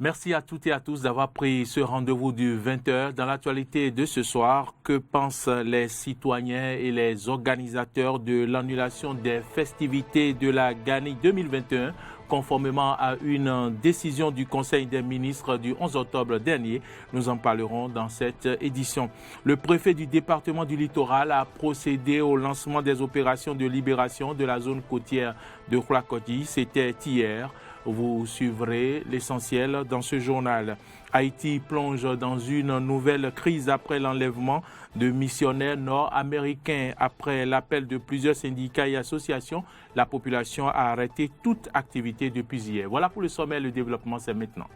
Merci à toutes et à tous d'avoir pris ce rendez-vous du 20h. Dans l'actualité de ce soir, que pensent les citoyens et les organisateurs de l'annulation des festivités de la Gani 2021 conformément à une décision du Conseil des ministres du 11 octobre dernier? Nous en parlerons dans cette édition. Le préfet du département du Littoral a procédé au lancement des opérations de libération de la zone côtière de Khoulakoti. C'était hier. Vous suivrez l'essentiel dans ce journal. Haïti plonge dans une nouvelle crise après l'enlèvement de missionnaires nord-américains. Après l'appel de plusieurs syndicats et associations, la population a arrêté toute activité depuis hier. Voilà pour le sommet, le développement, c'est maintenant.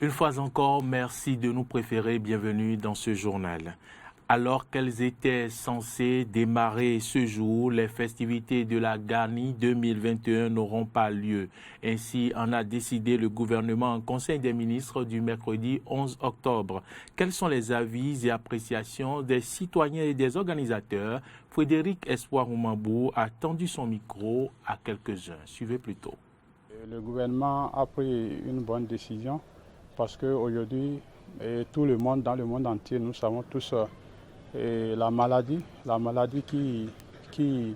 Une fois encore, merci de nous préférer. Bienvenue dans ce journal. Alors qu'elles étaient censées démarrer ce jour, les festivités de la Gani 2021 n'auront pas lieu. Ainsi en a décidé le gouvernement en Conseil des ministres du mercredi 11 octobre. Quels sont les avis et appréciations des citoyens et des organisateurs? Frédéric Espoir Oumambou a tendu son micro à quelques-uns. Suivez plutôt. Le gouvernement a pris une bonne décision parce qu'aujourd'hui, tout le monde, dans le monde entier, nous savons tous et la maladie qui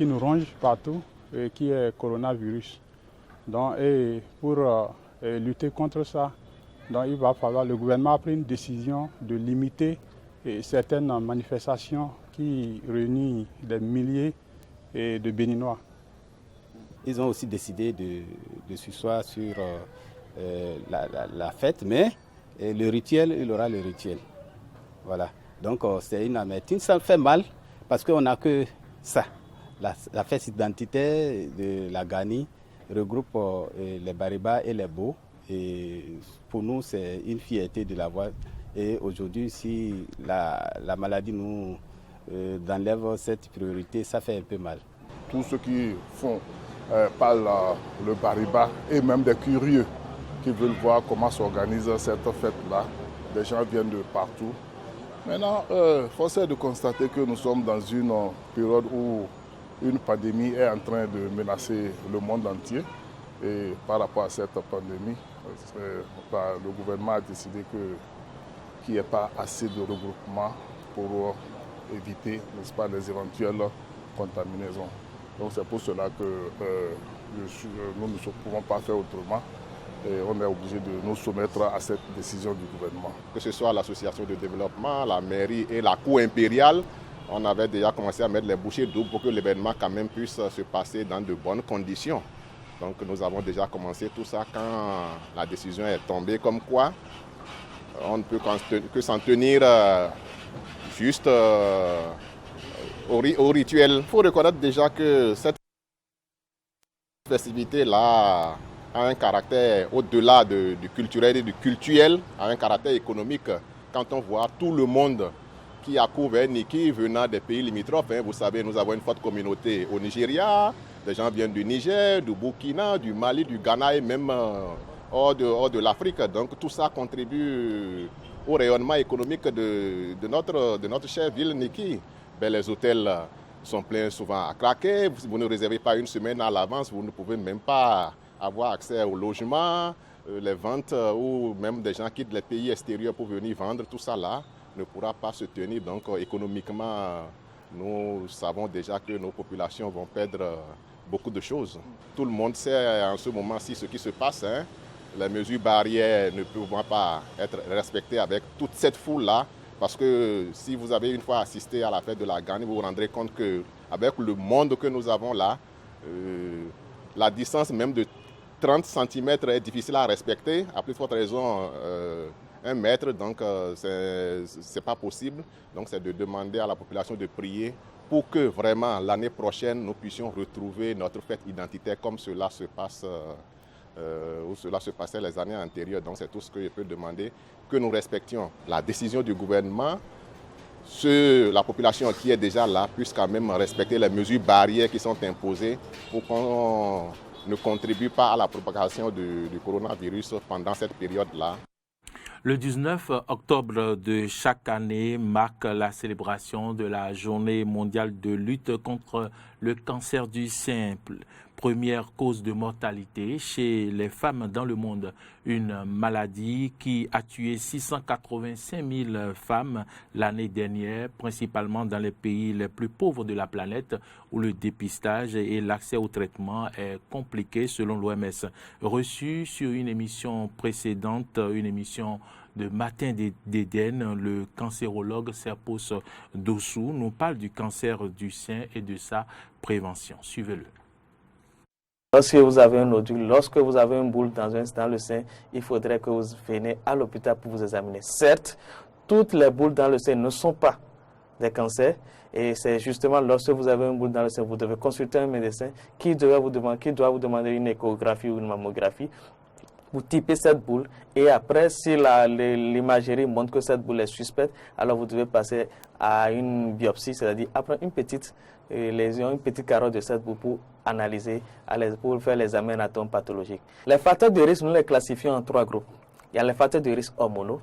nous ronge partout, et qui est coronavirus. Donc, et pour lutter contre ça, donc il va falloir, le gouvernement a pris une décision de limiter certaines manifestations qui réunissent des milliers de Béninois. Ils ont aussi décidé de s'asseoir sur la fête, mais le rituel, il aura le rituel. Voilà. Donc c'est une amertume, ça fait mal parce qu'on n'a que ça. La fête identitaire de la Gani regroupe les Bariba et les Beaux. Et pour nous, c'est une fierté de l'avoir. Et aujourd'hui, si la maladie nous enlève cette priorité, ça fait un peu mal. Tous ceux qui font parlent le Bariba et même des curieux qui veulent voir comment s'organise cette fête-là. Les gens viennent de partout. Maintenant, force est de constater que nous sommes dans une période où une pandémie est en train de menacer le monde entier. Et par rapport à cette pandémie, le gouvernement a décidé qu'il n'y ait pas assez de regroupement pour éviter, n'est-ce pas, les éventuelles contaminaisons. Donc c'est pour cela que nous ne pouvons pas faire autrement. Et on est obligé de nous soumettre à cette décision du gouvernement. Que ce soit l'association de développement, la mairie et la cour impériale, on avait déjà commencé à mettre les bouchées doubles pour que l'événement quand même puisse se passer dans de bonnes conditions. Donc nous avons déjà commencé tout ça quand la décision est tombée, comme quoi on ne peut que s'en tenir juste au rituel. Il faut reconnaître déjà que cette festivité-là a un caractère au-delà du culturel et du cultuel, a un caractère économique. Quand on voit tout le monde qui accourt vers Niki venant des pays limitrophes, vous savez, nous avons une forte communauté au Nigeria, des gens viennent du Niger, du Burkina, du Mali, du Ghana et même hors de l'Afrique. Donc tout ça contribue au rayonnement économique de notre chère ville Niki. Les hôtels sont pleins souvent à craquer. Vous ne réservez pas une semaine à l'avance, vous ne pouvez même pas avoir accès au logement, les ventes ou même des gens quittent les pays extérieurs pour venir vendre, tout ça là ne pourra pas se tenir. Donc économiquement, nous savons déjà que nos populations vont perdre beaucoup de choses. Tout le monde sait en ce moment-ci ce qui se passe. Les mesures barrières ne peuvent pas être respectées avec toute cette foule-là. Parce que si vous avez une fois assisté à la fête de la Gani, vous vous rendrez compte qu'avec le monde que nous avons là, la distance même de 30 cm est difficile à respecter, à plus forte raison 1 mètre, donc c'est pas possible. Donc c'est de demander à la population de prier pour que vraiment l'année prochaine nous puissions retrouver notre fête identitaire comme cela se passe où cela se passait les années antérieures. Donc c'est tout ce que je peux demander, que nous respections la décision du gouvernement, la population qui est déjà là puisse quand même respecter les mesures barrières qui sont imposées pour qu'on ne contribue pas à la propagation du coronavirus pendant cette période-là. Le 19 octobre de chaque année marque la célébration de la Journée mondiale de lutte contre le cancer du sein, première cause de mortalité chez les femmes dans le monde. Une maladie qui a tué 685 000 femmes l'année dernière, principalement dans les pays les plus pauvres de la planète où le dépistage et l'accès au traitement est compliqué selon l'OMS. Reçu sur une émission précédente, une émission de Matin d'Éden, le cancérologue Serpos Dossou nous parle du cancer du sein et de sa prévention. Suivez-le. Lorsque vous avez un nodule, lorsque vous avez une boule dans le sein, il faudrait que vous veniez à l'hôpital pour vous examiner. Certes, toutes les boules dans le sein ne sont pas des cancers. Et c'est justement lorsque vous avez une boule dans le sein, vous devez consulter un médecin qui doit vous demander une échographie ou une mammographie. Vous typez cette boule et après, si l'imagerie montre que cette boule est suspecte, alors vous devez passer à une biopsie, c'est-à-dire après une petite lésion, une petite carotte de cette boule pour analyser, pour faire l'examen anatomique pathologique. Les facteurs de risque, nous les classifions en 3 groupes. Il y a les facteurs de risque hormonaux,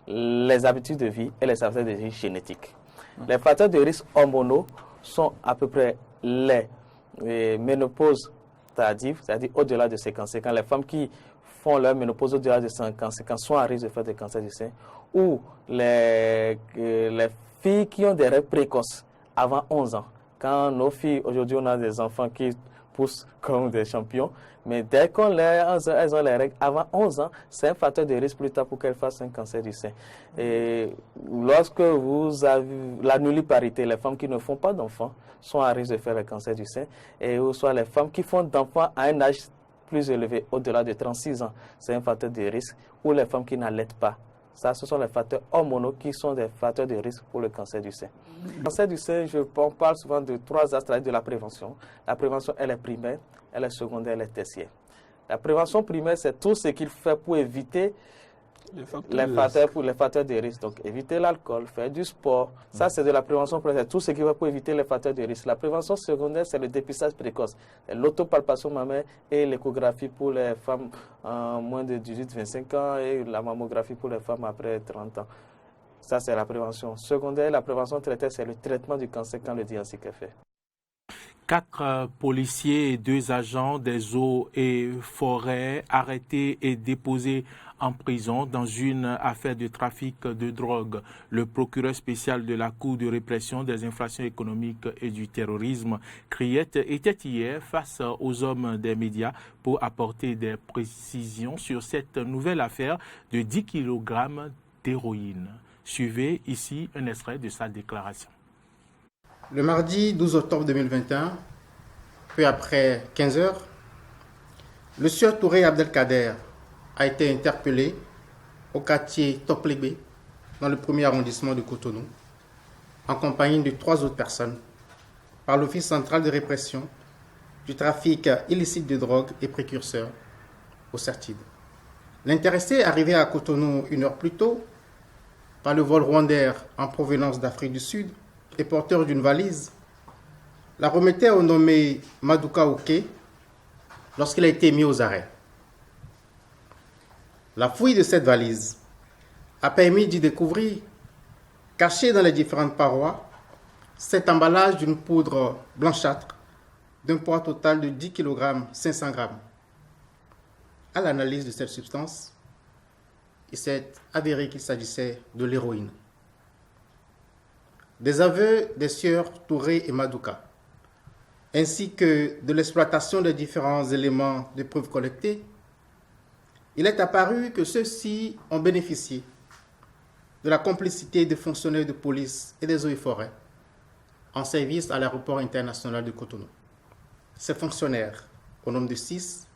les habitudes de vie et les facteurs de risque génétiques. Les facteurs de risque hormonaux sont à peu près les ménopauses tardives, c'est-à-dire au-delà de 55 ans, les femmes qui font leur ménopause au-delà de 55 ans sont à risque de faire des cancers du sein, ou les filles qui ont des règles précoces avant 11 ans. Quand nos filles, aujourd'hui, on a des enfants qui poussent comme des champions, mais dès qu'elles ont les règles avant 11 ans, c'est un facteur de risque plus tard pour qu'elles fassent un cancer du sein. Et lorsque vous avez la nulliparité, les femmes qui ne font pas d'enfants sont à risque de faire le cancer du sein, et ou soit les femmes qui font d'enfants à un âge plus élevé, au-delà de 36 ans, c'est un facteur de risque, ou les femmes qui n'allaitent pas. Ça, ce sont les facteurs hormonaux qui sont des facteurs de risque pour le cancer du sein. Le cancer du sein, on parle souvent de 3 aspects de la prévention. La prévention, elle est primaire, elle est secondaire, elle est tertiaire. La prévention primaire, c'est tout ce qu'il fait pour éviter les facteurs de risque. Donc, éviter l'alcool, faire du sport. Ça, c'est de la prévention primaire. Tout ce qui va pour éviter les facteurs de risque. La prévention secondaire, c'est le dépistage précoce. L'autopalpation mammaire et l'échographie pour les femmes en moins de 18-25 ans et la mammographie pour les femmes après 30 ans. Ça, c'est la prévention secondaire. La prévention traitée, c'est le traitement du cancer quand le diagnostic est fait. 4 policiers et 2 agents des eaux et forêts arrêtés et déposés en prison dans une affaire de trafic de drogue. Le procureur spécial de la Cour de répression des infractions économiques et du terrorisme, Criette, était hier face aux hommes des médias pour apporter des précisions sur cette nouvelle affaire de 10 kg d'héroïne. Suivez ici un extrait de sa déclaration. Le mardi 12 octobre 2021, peu après 15 heures, le sieur Touré Abdelkader a été interpellé au quartier Toplébé, dans le 1er arrondissement de Cotonou, en compagnie de 3 autres personnes, par l'Office central de répression du trafic illicite de drogue et précurseurs, au CERTID. L'intéressé, arrivé à Cotonou 1 heure plus tôt, par le vol Rwandair en provenance d'Afrique du Sud, et porteur d'une valise, la remettait au nommé Madouka Oké lorsqu'il a été mis aux arrêts. La fouille de cette valise a permis d'y découvrir, caché dans les différentes parois, cet emballage d'une poudre blanchâtre d'un poids total de 10 kg 500 g. À l'analyse de cette substance, il s'est avéré qu'il s'agissait de l'héroïne. Des aveux des sieurs Touré et Madouka, ainsi que de l'exploitation des différents éléments de preuve collectés, il est apparu que ceux-ci ont bénéficié de la complicité des fonctionnaires de police et des eaux et forêts en service à l'aéroport international de Cotonou. Ces fonctionnaires, au nombre de 6,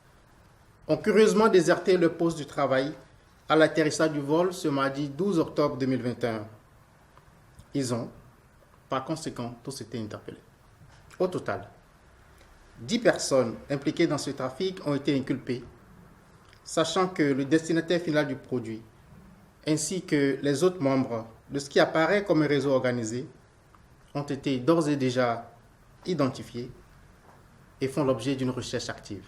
ont curieusement déserté leur poste de travail à l'atterrissage du vol ce mardi 12 octobre 2021. Ils ont, par conséquent, tous été interpellés. Au total, 10 personnes impliquées dans ce trafic ont été inculpées, sachant que le destinataire final du produit, ainsi que les autres membres de ce qui apparaît comme un réseau organisé, ont été d'ores et déjà identifiés et font l'objet d'une recherche active.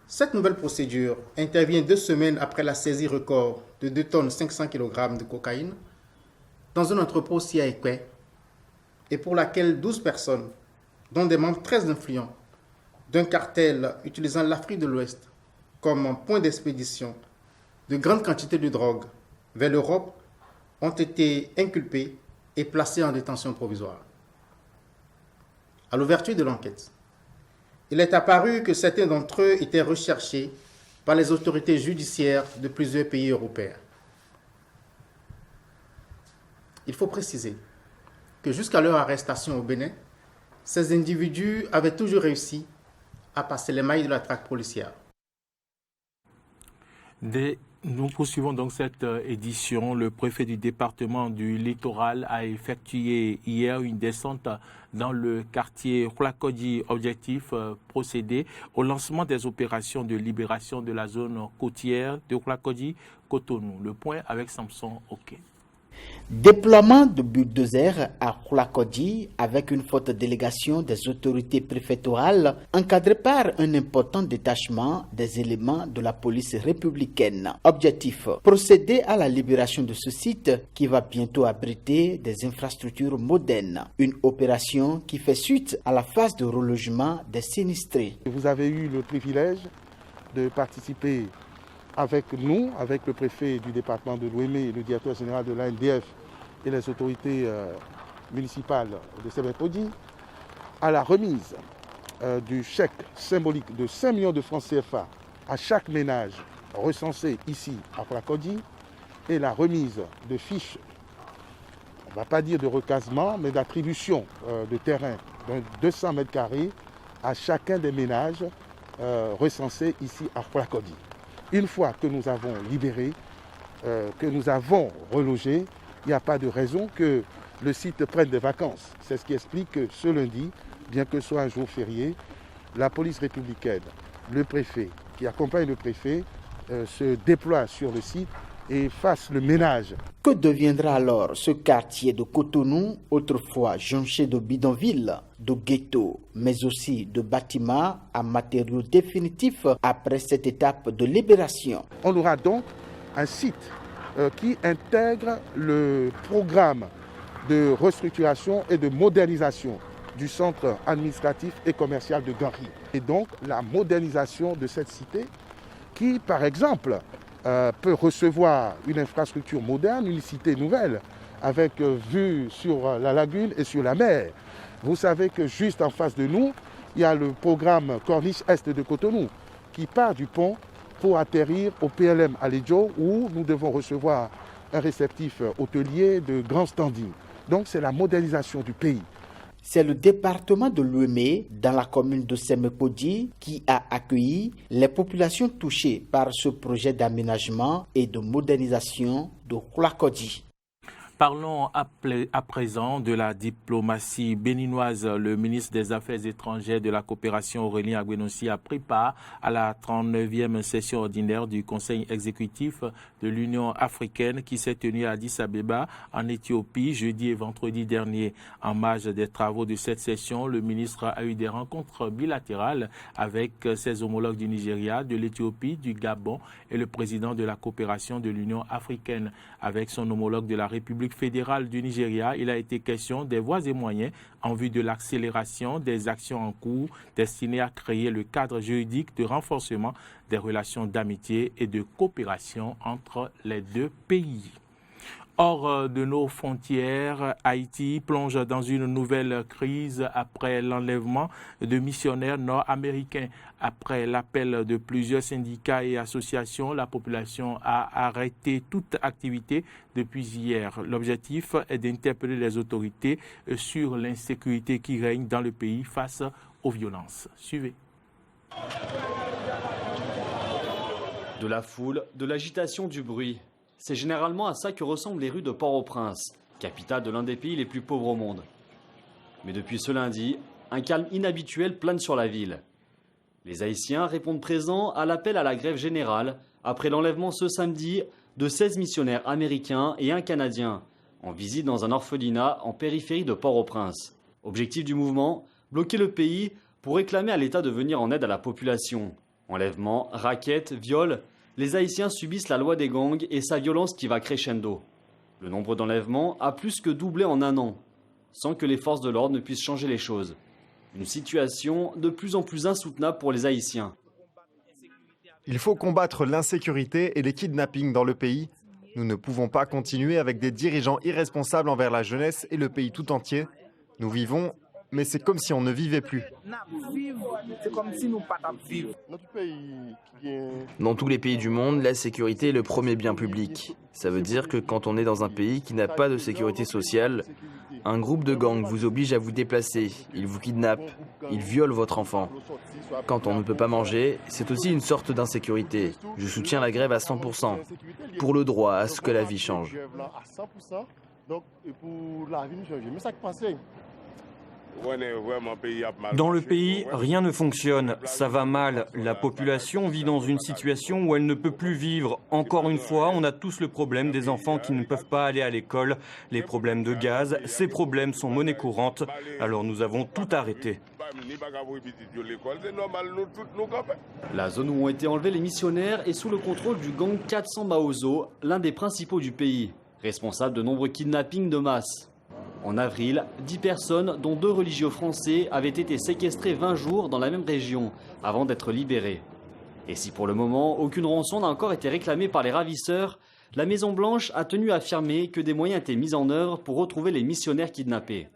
Cette nouvelle procédure intervient 2 semaines après la saisie record de 2 tonnes 500 kg de cocaïne dans un entrepôt aussi à Ekwe et pour laquelle 12 personnes, dont des membres très influents d'un cartel utilisant l'Afrique de l'Ouest comme point d'expédition de grandes quantités de drogue vers l'Europe, ont été inculpés et placés en détention provisoire. À l'ouverture de l'enquête, il est apparu que certains d'entre eux étaient recherchés par les autorités judiciaires de plusieurs pays européens. Il faut préciser que jusqu'à leur arrestation au Bénin, ces individus avaient toujours réussi à passer les mailles de la traque policière. Nous poursuivons donc cette édition. Le préfet du département du Littoral a effectué hier une descente dans le quartier Khoulakodi. Objectif, procéder au lancement des opérations de libération de la zone côtière de Khoulakodi-Cotonou. Le point avec Samson Oké. Déploiement de bulldozers à Khoulakodi avec une forte délégation des autorités préfectorales encadrée par un important détachement des éléments de la police républicaine. Objectif, procéder à la libération de ce site qui va bientôt abriter des infrastructures modernes. Une opération qui fait suite à la phase de relogement des sinistrés. Vous avez eu le privilège de participer avec nous, avec le préfet du département de Lomé, le directeur général de l'ANDF et les autorités municipales de Sebekodi, à la remise du chèque symbolique de 5 millions de francs CFA à chaque ménage recensé ici à Khoulakodi et la remise de fiches, on ne va pas dire de recasement, mais d'attribution de terrain de 200 mètres carrés à chacun des ménages recensés ici à Khoulakodi. Une fois que nous avons libéré, que nous avons relogé, il n'y a pas de raison que le site prenne des vacances. C'est ce qui explique que ce lundi, bien que ce soit un jour férié, la police républicaine, le préfet, qui accompagne le préfet, se déploie sur le site et fasse le ménage. Que deviendra alors ce quartier de Cotonou, autrefois jonché de bidonvilles, de ghettos, mais aussi de bâtiments à matériaux définitifs après cette étape de libération? On aura donc un site qui intègre le programme de restructuration et de modernisation du centre administratif et commercial de Gari. Et donc la modernisation de cette cité qui, par exemple, peut recevoir une infrastructure moderne, une cité nouvelle, avec vue sur la lagune et sur la mer. Vous savez que juste en face de nous, il y a le programme Corniche Est de Cotonou qui part du pont pour atterrir au PLM Aledjo où nous devons recevoir un réceptif hôtelier de grand standing. Donc c'est la modernisation du pays. C'est le département de Lomé, dans la commune de Sebekodi, qui a accueilli les populations touchées par ce projet d'aménagement et de modernisation de Khoulakodi. Parlons à présent de la diplomatie béninoise. Le ministre des Affaires étrangères de la coopération Aurélien Agbenossi a pris part à la 39e session ordinaire du Conseil exécutif de l'Union africaine qui s'est tenue à Addis Abeba en Éthiopie jeudi et vendredi dernier. En marge des travaux de cette session, le ministre a eu des rencontres bilatérales avec ses homologues du Nigeria, de l'Éthiopie, du Gabon et le président de la coopération de l'Union africaine. Avec son homologue de la République fédérale du Nigeria, il a été question des voies et moyens en vue de l'accélération des actions en cours destinées à créer le cadre juridique de renforcement des relations d'amitié et de coopération entre les deux pays. Hors de nos frontières, Haïti plonge dans une nouvelle crise après l'enlèvement de missionnaires nord-américains. Après l'appel de plusieurs syndicats et associations, la population a arrêté toute activité depuis hier. L'objectif est d'interpeller les autorités sur l'insécurité qui règne dans le pays face aux violences. Suivez. De la foule, de l'agitation, du bruit. C'est généralement à ça que ressemblent les rues de Port-au-Prince, capitale de l'un des pays les plus pauvres au monde. Mais depuis ce lundi, un calme inhabituel plane sur la ville. Les Haïtiens répondent présents à l'appel à la grève générale après l'enlèvement ce samedi de 16 missionnaires américains et un Canadien, en visite dans un orphelinat en périphérie de Port-au-Prince. Objectif du mouvement, bloquer le pays pour réclamer à l'État de venir en aide à la population. Enlèvements, rackets, viols, les Haïtiens subissent la loi des gangs et sa violence qui va crescendo. Le nombre d'enlèvements a plus que doublé en un an, sans que les forces de l'ordre ne puissent changer les choses. Une situation de plus en plus insoutenable pour les Haïtiens. Il faut combattre l'insécurité et les kidnappings dans le pays. Nous ne pouvons pas continuer avec des dirigeants irresponsables envers la jeunesse et le pays tout entier. Nous vivons, mais c'est comme si on ne vivait plus. Dans tous les pays du monde, la sécurité est le premier bien public. Ça veut dire que quand on est dans un pays qui n'a pas de sécurité sociale, un groupe de gangs vous oblige à vous déplacer, ils vous kidnappent, ils violent votre enfant. Quand on ne peut pas manger, c'est aussi une sorte d'insécurité. Je soutiens la grève à 100%, pour le droit à ce que la vie change. Dans le pays, rien ne fonctionne, ça va mal. La population vit dans une situation où elle ne peut plus vivre. Encore une fois, on a tous le problème des enfants qui ne peuvent pas aller à l'école, les problèmes de gaz, ces problèmes sont monnaie courante, alors nous avons tout arrêté. La zone où ont été enlevés les missionnaires est sous le contrôle du gang 400 Maozo, l'un des principaux du pays, responsable de nombreux kidnappings de masse. En avril, 10 personnes, dont 2 religieux français, avaient été séquestrées 20 jours dans la même région, avant d'être libérées. Et si pour le moment, aucune rançon n'a encore été réclamée par les ravisseurs, la Maison-Blanche a tenu à affirmer que des moyens étaient mis en œuvre pour retrouver les missionnaires kidnappés.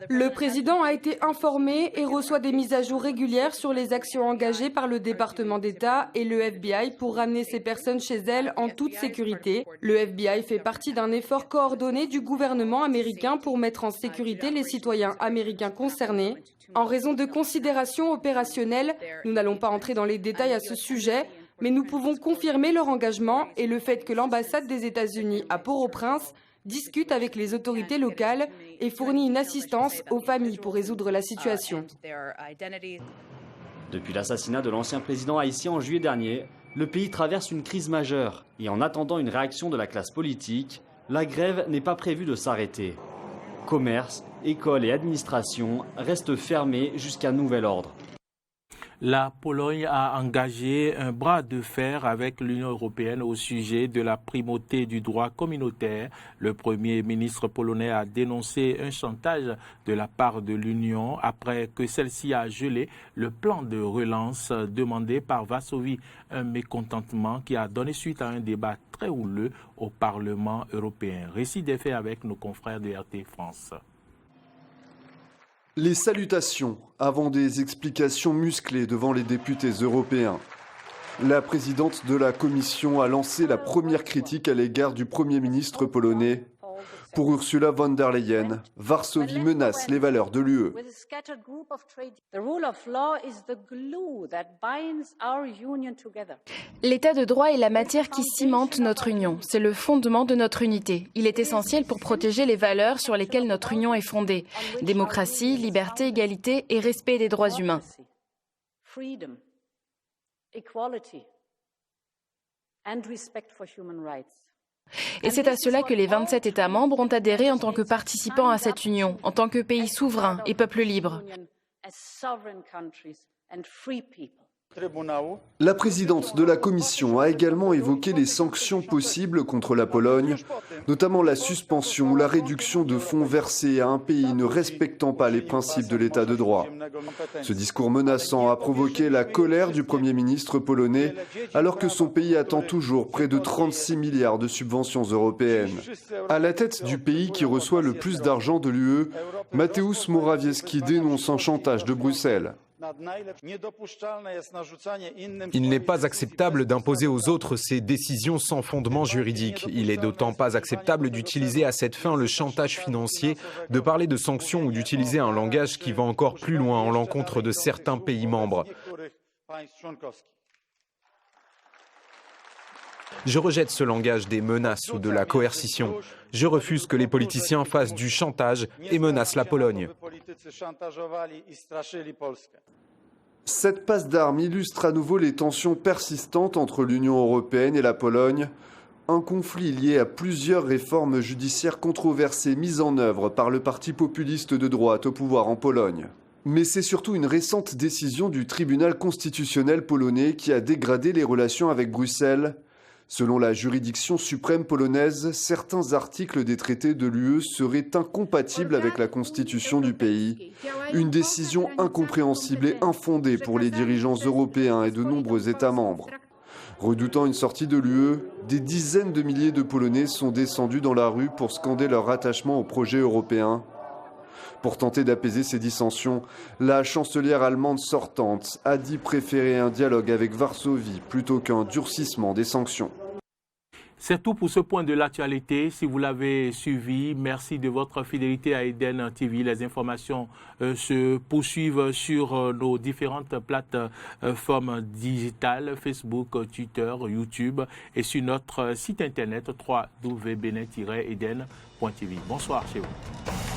Le président a été informé et reçoit des mises à jour régulières sur les actions engagées par le département d'État et le FBI pour ramener ces personnes chez elles en toute sécurité. Le FBI fait partie d'un effort coordonné du gouvernement américain pour mettre en sécurité les citoyens américains concernés. En raison de considérations opérationnelles, nous n'allons pas entrer dans les détails à ce sujet, mais nous pouvons confirmer leur engagement et le fait que l'ambassade des États-Unis à Port-au-Prince discute avec les autorités locales et fournit une assistance aux familles pour résoudre la situation. Depuis l'assassinat de l'ancien président haïtien en juillet dernier, le pays traverse une crise majeure. Et en attendant une réaction de la classe politique, la grève n'est pas prévue de s'arrêter. Commerce, écoles et administration restent fermés jusqu'à nouvel ordre. La Pologne a engagé un bras de fer avec l'Union européenne au sujet de la primauté du droit communautaire. Le Premier ministre polonais a dénoncé un chantage de la part de l'Union après que celle-ci a gelé le plan de relance demandé par Varsovie. Un mécontentement qui a donné suite à un débat très houleux au Parlement européen. Récit des faits avec nos confrères de RT France. Les salutations avant des explications musclées devant les députés européens. La présidente de la Commission a lancé la première critique à l'égard du Premier ministre polonais. Pour Ursula von der Leyen, Varsovie menace les valeurs de l'UE. L'état de droit est la matière qui cimente notre union. C'est le fondement de notre unité. Il est essentiel pour protéger les valeurs sur lesquelles notre union est fondée. Démocratie, liberté, égalité et respect des droits humains. Et c'est à cela que les 27 États membres ont adhéré en tant que participants à cette union, en tant que pays souverain et peuple libre. La présidente de la Commission a également évoqué les sanctions possibles contre la Pologne, notamment la suspension ou la réduction de fonds versés à un pays ne respectant pas les principes de l'état de droit. Ce discours menaçant a provoqué la colère du Premier ministre polonais, alors que son pays attend toujours près de 36 milliards de subventions européennes. À la tête du pays qui reçoit le plus d'argent de l'UE, Mateusz Morawiecki dénonce un chantage de Bruxelles. Il n'est pas acceptable d'imposer aux autres ces décisions sans fondement juridique. Il est d'autant pas acceptable d'utiliser à cette fin le chantage financier, de parler de sanctions ou d'utiliser un langage qui va encore plus loin en l'encontre de certains pays membres. Je rejette ce langage des menaces ou de la coercition. Je refuse que les politiciens fassent du chantage et menacent la Pologne. Cette passe d'armes illustre à nouveau les tensions persistantes entre l'Union européenne et la Pologne, un conflit lié à plusieurs réformes judiciaires controversées mises en œuvre par le parti populiste de droite au pouvoir en Pologne. Mais c'est surtout une récente décision du tribunal constitutionnel polonais qui a dégradé les relations avec Bruxelles. Selon la juridiction suprême polonaise, certains articles des traités de l'UE seraient incompatibles avec la constitution du pays. Une décision incompréhensible et infondée pour les dirigeants européens et de nombreux États membres. Redoutant une sortie de l'UE, des dizaines de milliers de Polonais sont descendus dans la rue pour scander leur attachement au projet européen. Pour tenter d'apaiser ces dissensions, la chancelière allemande sortante a dit préférer un dialogue avec Varsovie plutôt qu'un durcissement des sanctions. C'est tout pour ce point de l'actualité. Si vous l'avez suivi, merci de votre fidélité à Eden TV. Les informations se poursuivent sur nos différentes plateformes digitales, Facebook, Twitter, YouTube et sur notre site internet www.benin-eden.tv. Bonsoir chez vous.